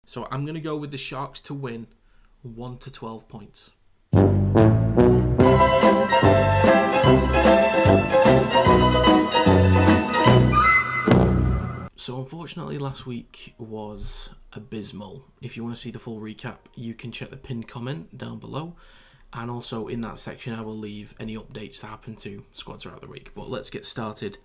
So I'm going to go with the Sharks to win 1 to 12 points. So unfortunately last week was abysmal. If you want to see the full recap, you can check the pinned comment down below. And also in that section I will leave any updates that happen to squads throughout the week. But let's get started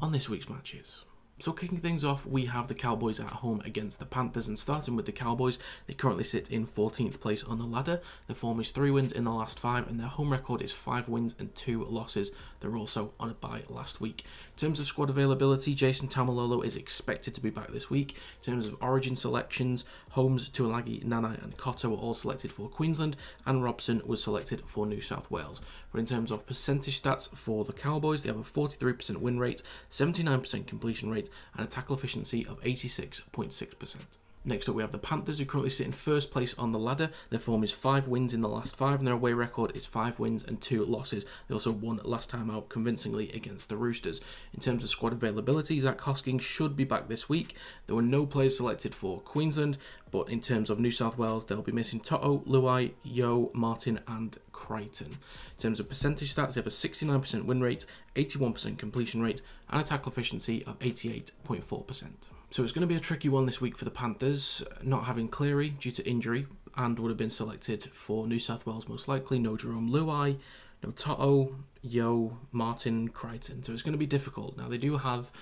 on this week's matches. So kicking things off, we have the Cowboys at home against the Panthers, and starting with the Cowboys, they currently sit in 14th place on the ladder. Their form is 3 wins in the last 5, and their home record is 5 wins and 2 losses. They're also on a bye last week. In terms of squad availability, Jason Taumalolo is expected to be back this week. In terms of origin selections, Holmes, Tuilagi, Nanai and Cotter were all selected for Queensland, and Robson was selected for New South Wales. But in terms of percentage stats for the Cowboys, they have a 43% win rate, 79% completion rate, and a tackle efficiency of 86.6%. Next up we have the Panthers, who currently sit in first place on the ladder. Their form is 5 wins in the last 5, and their away record is 5 wins and 2 losses. They also won last time out convincingly against the Roosters. In terms of squad availability, Zach Hosking should be back this week. There were no players selected for Queensland, but in terms of New South Wales, they'll be missing Toto, Luai, Yeo, Martin and Crichton. In terms of percentage stats, they have a 69% win rate, 81% completion rate, and a tackle efficiency of 88.4%. So it's going to be a tricky one this week for the Panthers, not having Cleary due to injury, and would have been selected for New South Wales most likely. No Jerome Luai, no Toto, Yeo, Martin, Crichton. So it's going to be difficult. Now they do have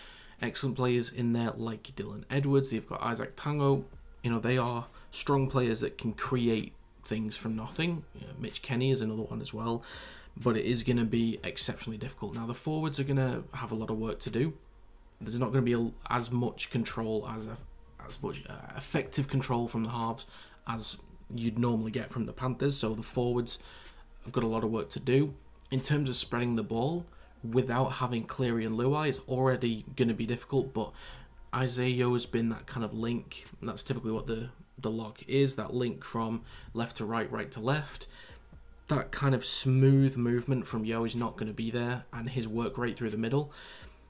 excellent players in there like Dylan Edwards. They've got Isaac Tango. You know, they are strong players that can create things from nothing. You know, Mitch Kenny is another one as well. But it is going to be exceptionally difficult. Now the forwards are going to have a lot of work to do. There's not going to be as much control, as much effective control from the halves as you'd normally get from the Panthers. So the forwards have got a lot of work to do. In terms of spreading the ball, without having Cleary and Luai, it's already going to be difficult. But Isaiah has been that kind of link. And that's typically what the lock is, that link from left to right, right to left. That kind of smooth movement from Yeo is not going to be there, and his work rate through the middle.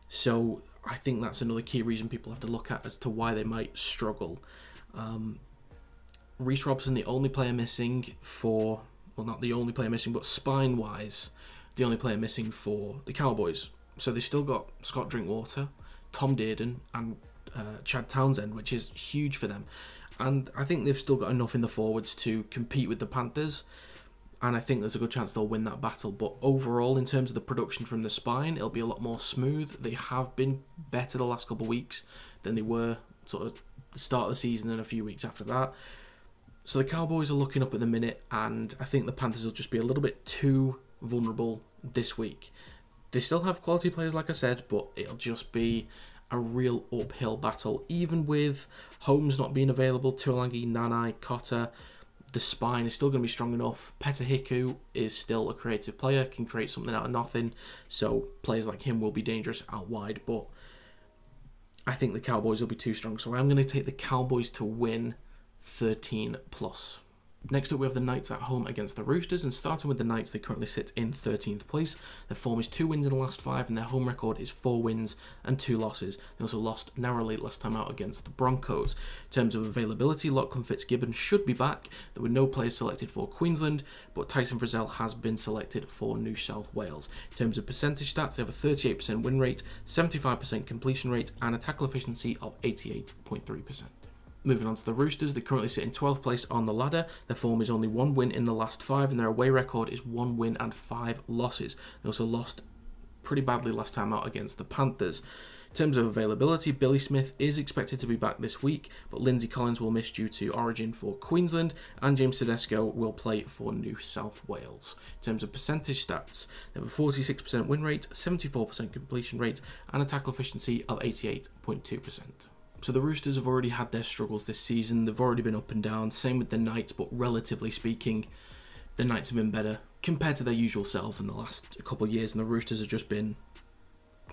So I think that's another key reason people have to look at as to why they might struggle. Reece Robson, the only player missing for, well, not the only player missing, but spine-wise, the only player missing for the Cowboys. So they've still got Scott Drinkwater, Tom Dearden, and Chad Townsend, which is huge for them. And I think they've still got enough in the forwards to compete with the Panthers. And I think there's a good chance they'll win that battle. But overall, in terms of the production from the spine, it'll be a lot more smooth. They have been better the last couple of weeks than they were sort of the start of the season and a few weeks after that. So the Cowboys are looking up at the minute, and I think the Panthers will just be a little bit too vulnerable this week. They still have quality players, like I said, but it'll just be a real uphill battle. Even with Holmes not being available, Tuilagi, Nanai, Cotter, the spine is still going to be strong enough. Peta Hiku is still a creative player, can create something out of nothing. So players like him will be dangerous out wide. But I think the Cowboys will be too strong. So I'm going to take the Cowboys to win 13+. Next up, we have the Knights at home against the Roosters, and starting with the Knights, they currently sit in 13th place. Their form is 2 wins in the last 5, and their home record is 4 wins and 2 losses. They also lost narrowly last time out against the Broncos. In terms of availability, Lachlan Fitzgibbon should be back. There were no players selected for Queensland, but Tyson Frizzell has been selected for New South Wales. In terms of percentage stats, they have a 38% win rate, 75% completion rate, and a tackle efficiency of 88.3%. Moving on to the Roosters, they currently sit in 12th place on the ladder. Their form is only 1 win in the last 5, and their away record is 1 win and 5 losses. They also lost pretty badly last time out against the Panthers. In terms of availability, Billy Smith is expected to be back this week, but Lindsay Collins will miss due to origin for Queensland, and James Tedesco will play for New South Wales. In terms of percentage stats, they have a 46% win rate, 74% completion rate, and a tackle efficiency of 88.2%. So the Roosters have already had their struggles this season. They've already been up and down. Same with the Knights, but relatively speaking, the Knights have been better compared to their usual self in the last couple of years, and the Roosters have just been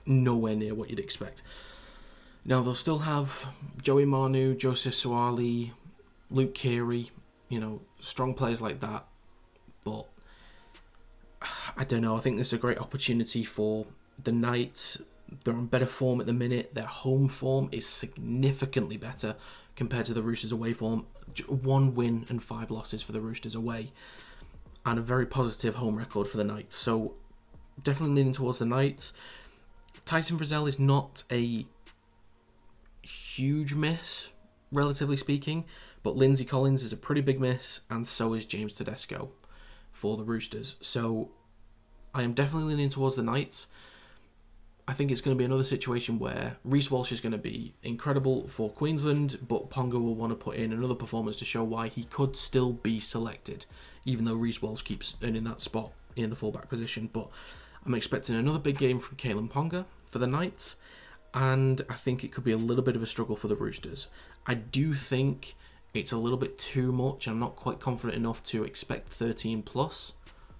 nowhere near what you'd expect. Now, they'll still have Joey Manu, Joseph Suaalii, Luke Keary, you know, strong players like that, but I don't know. I think this is a great opportunity for the Knights. They're on better form at the minute. Their home form is significantly better compared to the Roosters away form. 1 win and 5 losses for the Roosters away, and a very positive home record for the Knights. So definitely leaning towards the Knights. Tyson Frizzell is not a huge miss, relatively speaking, but Lindsay Collins is a pretty big miss, and so is James Tedesco for the Roosters. So I am definitely leaning towards the Knights. I think it's going to be another situation where Reece Walsh is going to be incredible for Queensland, but Ponga will want to put in another performance to show why he could still be selected, even though Reece Walsh keeps earning that spot in the fullback position. But I'm expecting another big game from Kalen Ponga for the Knights, and I think it could be a little bit of a struggle for the Roosters. I do think it's a little bit too much. I'm not quite confident enough to expect 13 plus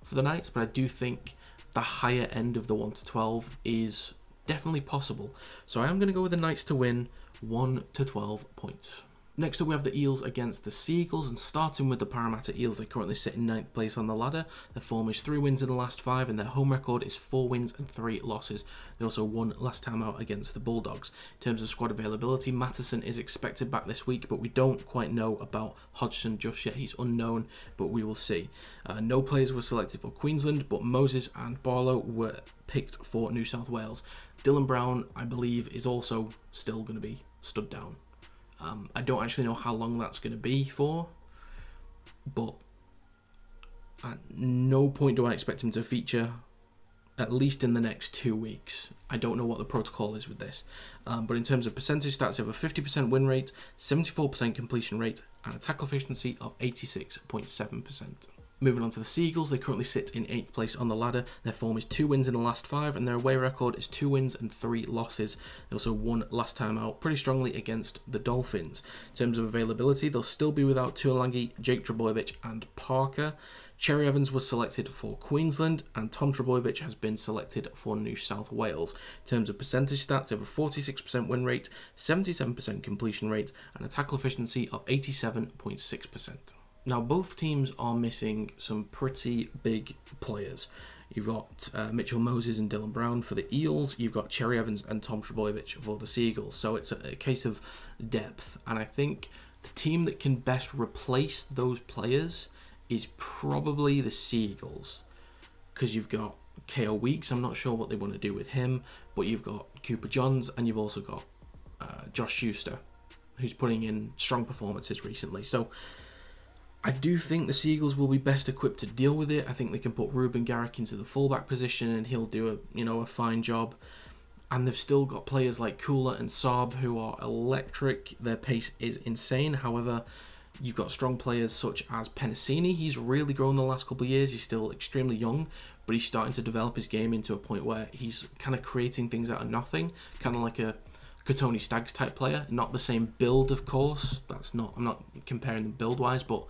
for the Knights, but I do think the higher end of the 1 to 12 is definitely possible. So I am going to go with the Knights to win 1 to 12 points. Next up, we have the Eels against the Seagulls, and starting with the Parramatta Eels, they currently sit in 9th place on the ladder. Their form is 3 wins in the last 5, and their home record is 4 wins and 3 losses. They also won last time out against the Bulldogs. In terms of squad availability, Mattison is expected back this week, but we don't quite know about Hodgson just yet. He's unknown, but we will see. No players were selected for Queensland, but Moses and Barlow were picked for New South Wales. Dylan Brown, I believe, is also still going to be stood down. I don't actually know how long that's going to be for, but at no point do I expect him to feature, at least in the next 2 weeks. I don't know what the protocol is with this, but in terms of percentage stats, they have a 50% win rate, 74% completion rate, and a tackle efficiency of 86.7%. Moving on to the Seagulls, they currently sit in 8th place on the ladder. Their form is 2 wins in the last 5, and their away record is 2 wins and 3 losses. They also won last time out pretty strongly against the Dolphins. In terms of availability, they'll still be without Tuolangi, Jake Trbojevic, and Parker. Cherry Evans was selected for Queensland, and Tom Trbojevic has been selected for New South Wales. In terms of percentage stats, they have a 46% win rate, 77% completion rate, and a tackle efficiency of 87.6%. Now, both teams are missing some pretty big players. You've got Mitchell Moses and Dylan Brown for the Eels. You've got Cherry Evans and Tom Trbojevic for the Seagulls. So it's a case of depth. And I think the team that can best replace those players is probably the Seagulls. Because you've got K.O. Weeks. I'm not sure what they want to do with him. But you've got Cooper Johns, and you've also got Josh Schuster, who's putting in strong performances recently. So I do think the Seagulls will be best equipped to deal with it. I think they can put Ruben Garrick into the fullback position, and he'll do a fine job. And they've still got players like Kula and Saab who are electric. Their pace is insane. However, you've got strong players such as Penasini. He's really grown the last couple of years. He's still extremely young, but he's starting to develop his game into a point where he's kind of creating things out of nothing, kind of like a Tony Staggs type player. Not the same build, of course. I'm not comparing them build-wise, but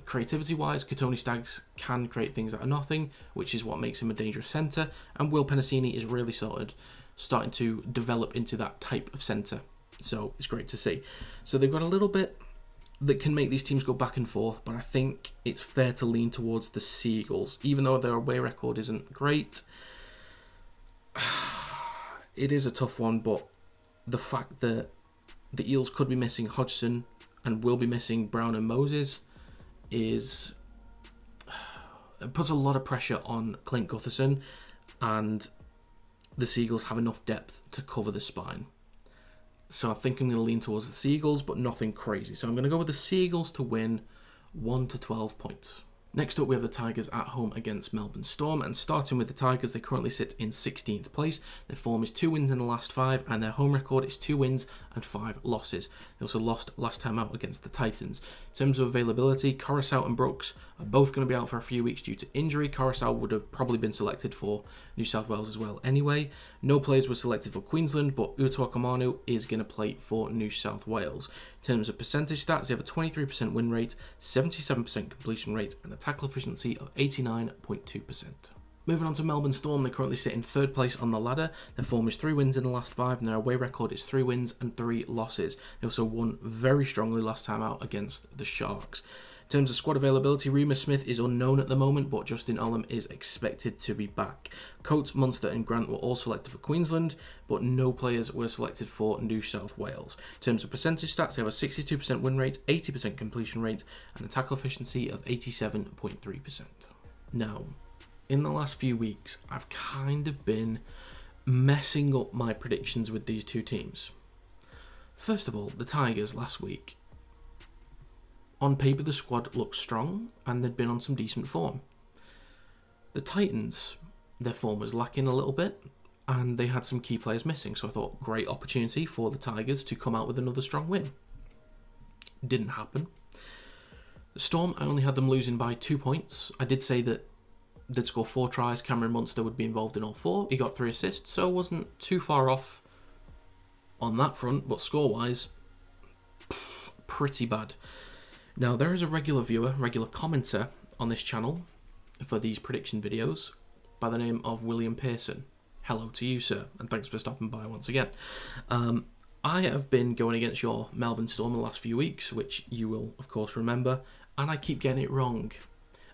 creativity-wise, Tony Staggs can create things out of nothing, which is what makes him a dangerous centre, and Will Penasini is really starting to develop into that type of centre, so it's great to see. So they've got a little bit that can make these teams go back and forth, but I think it's fair to lean towards the Seagulls, even though their away record isn't great. It is a tough one, but the fact that the Eels could be missing Hodgson and will be missing Brown and Moses it puts a lot of pressure on Clint Gutherson, and the Seagulls have enough depth to cover the spine. So I think I'm going to lean towards the Seagulls, but nothing crazy. So I'm going to go with the Seagulls to win 1 to 12 points. Next up, we have the Tigers at home against Melbourne Storm, and starting with the Tigers, they currently sit in 16th place. Their form is 2 wins in the last 5, and their home record is 2 wins and 5 losses. They also lost last time out against the Titans. In terms of availability, Coruscant and Brooks are both going to be out for a few weeks due to injury. Coruscant would have probably been selected for New South Wales as well anyway. No players were selected for Queensland, but Utoakamanu is going to play for New South Wales. In terms of percentage stats, they have a 23% win rate, 77% completion rate, and a tackle efficiency of 89.2%. Moving on to Melbourne Storm, they currently sit in 3rd place on the ladder. Their form is 3 wins in the last 5, and their away record is 3 wins and 3 losses. They also won very strongly last time out against the Sharks. In In terms of squad availability, Remus Smith is unknown at the moment, but Justin Olam is expected to be back. Coates, Munster and Grant were all selected for Queensland, but no players were selected for New South Wales. In terms of percentage stats, they have a 62% win rate, 80% completion rate, and a tackle efficiency of 87.3%. Now, in the last few weeks, I've kind of been messing up my predictions with these two teams. First of all, the Tigers last week. On paper, the squad looked strong and they'd been on some decent form. The Titans, their form was lacking a little bit and they had some key players missing. So I thought, great opportunity for the Tigers to come out with another strong win. Didn't happen. The Storm, I only had them losing by 2 points. I did say that they'd score 4 tries. Cameron Munster would be involved in all 4. He got 3 assists, so wasn't too far off on that front, but score-wise, pretty bad. Now, there is a regular viewer, regular commenter on this channel for these prediction videos by the name of William Pearson. Hello to you, sir, and thanks for stopping by once again. I have been going against your Melbourne Storm the last few weeks, which you will, of course, remember, and I keep getting it wrong.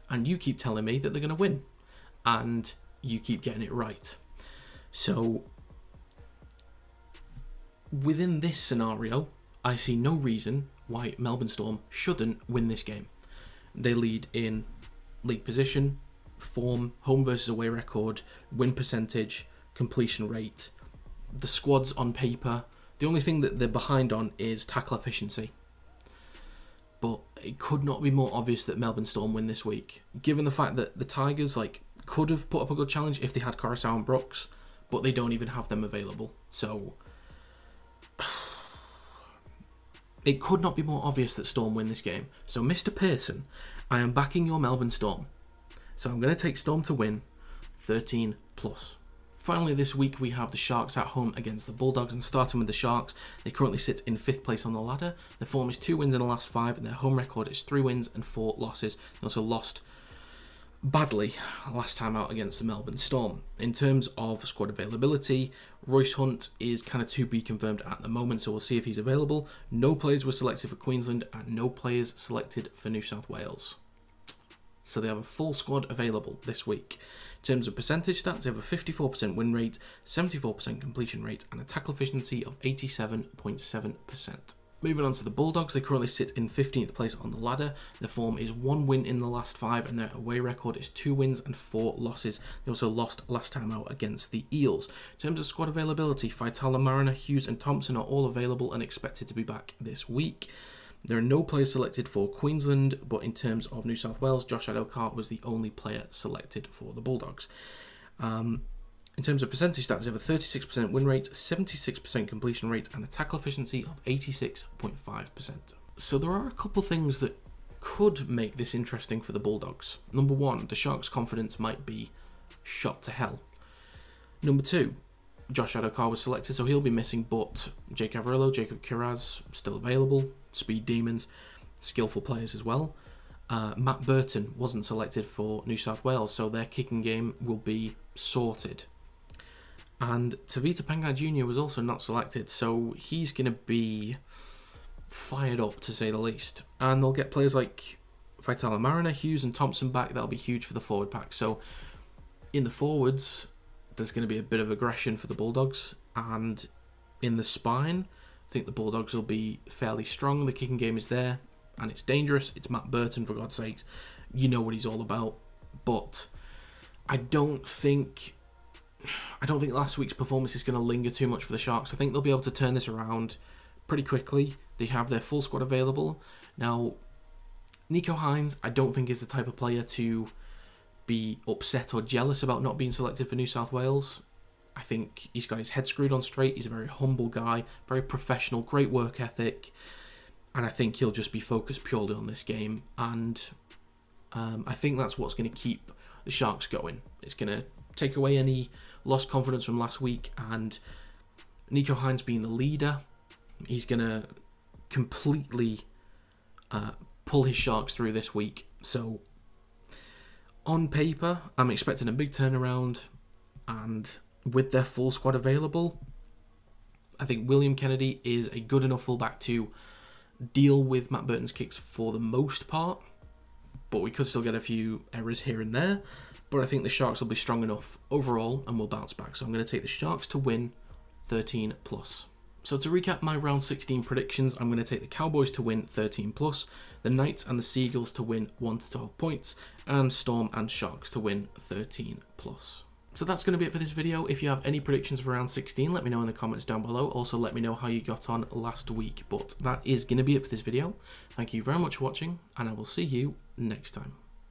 And you keep telling me that they're going to win, and you keep getting it right. So, within this scenario, I see no reason why Melbourne Storm shouldn't win this game. They lead in league position, form, home versus away record, win percentage, completion rate. The squad's on paper. The only thing that they're behind on is tackle efficiency. But it could not be more obvious that Melbourne Storm win this week, given the fact that the Tigers could have put up a good challenge if they had Coruscant and Brooks, but they don't even have them available. So it could not be more obvious that Storm win this game. So, Mr. Pearson, I am backing your Melbourne Storm. So I'm going to take Storm to win 13+. Finally, this week we have the Sharks at home against the Bulldogs, and starting with the Sharks, they currently sit in 5th place on the ladder. Their form is 2 wins in the last 5, and their home record is 3 wins and 4 losses. They also lost badly last time out against the Melbourne Storm. In terms of squad availability, Royce Hunt is kind of to be confirmed at the moment, so we'll see if he's available. No players were selected for Queensland and no players selected for New South Wales. So they have a full squad available this week. In terms of percentage stats, they have a 54% win rate, 74% completion rate, and a tackle efficiency of 87.7%. Moving on to the Bulldogs, they currently sit in 15th place on the ladder. Their form is 1 win in the last 5, and their away record is 2 wins and 4 losses. They also lost last time out against the Eels. In terms of squad availability, Faitala, Mariner, Hughes and Thompson are all available and expected to be back this week. There are no players selected for Queensland, but in terms of New South Wales, Josh Adokar was the only player selected for the Bulldogs. In terms of percentage stats, they have a 36% win rate, 76% completion rate, and a tackle efficiency of 86.5%. So there are a couple of things that could make this interesting for the Bulldogs. Number 1, the Sharks' confidence might be shot to hell. Number 2, Josh Adokar was selected, so he'll be missing, but Jake Averillo, Jacob Kiraz, still available. Speed Demons, skillful players as well. Matt Burton wasn't selected for New South Wales, so their kicking game will be sorted. And Tavita Pangai Jr. was also not selected, so he's going to be fired up, to say the least. And they'll get players like Faitala Mariner, Hughes and Thompson back. That'll be huge for the forward pack. So in the forwards, there's going to be a bit of aggression for the Bulldogs. And in the spine, I think the Bulldogs will be fairly strong. The kicking game is there, and it's dangerous. It's Matt Burton, for God's sakes. You know what he's all about. But I don't think last week's performance is going to linger too much for the Sharks. I think they'll be able to turn this around pretty quickly. They have their full squad available. Now, Nico Hines, I don't think is the type of player to be upset or jealous about not being selected for New South Wales. I think he's got his head screwed on straight. He's a very humble guy, very professional, great work ethic. And I think he'll just be focused purely on this game. And I think that's what's going to keep the Sharks going. It's going to take away any lost confidence from last week, and Nico Hines being the leader, he's going to completely pull his Sharks through this week. So on paper, I'm expecting a big turnaround, and with their full squad available, I think William Kennedy is a good enough fullback to deal with Matt Burton's kicks for the most part. but we could still get a few errors here and there. But I think the Sharks will be strong enough overall and will bounce back. So I'm going to take the Sharks to win 13+. So to recap my round 16 predictions, I'm going to take the Cowboys to win 13+, the Knights and the Seagulls to win 1 to 12 points, and Storm and Sharks to win 13+. So that's going to be it for this video. If you have any predictions for round 16, let me know in the comments down below. Also, let me know how you got on last week. But that is going to be it for this video. Thank you very much for watching, and I will see you next time.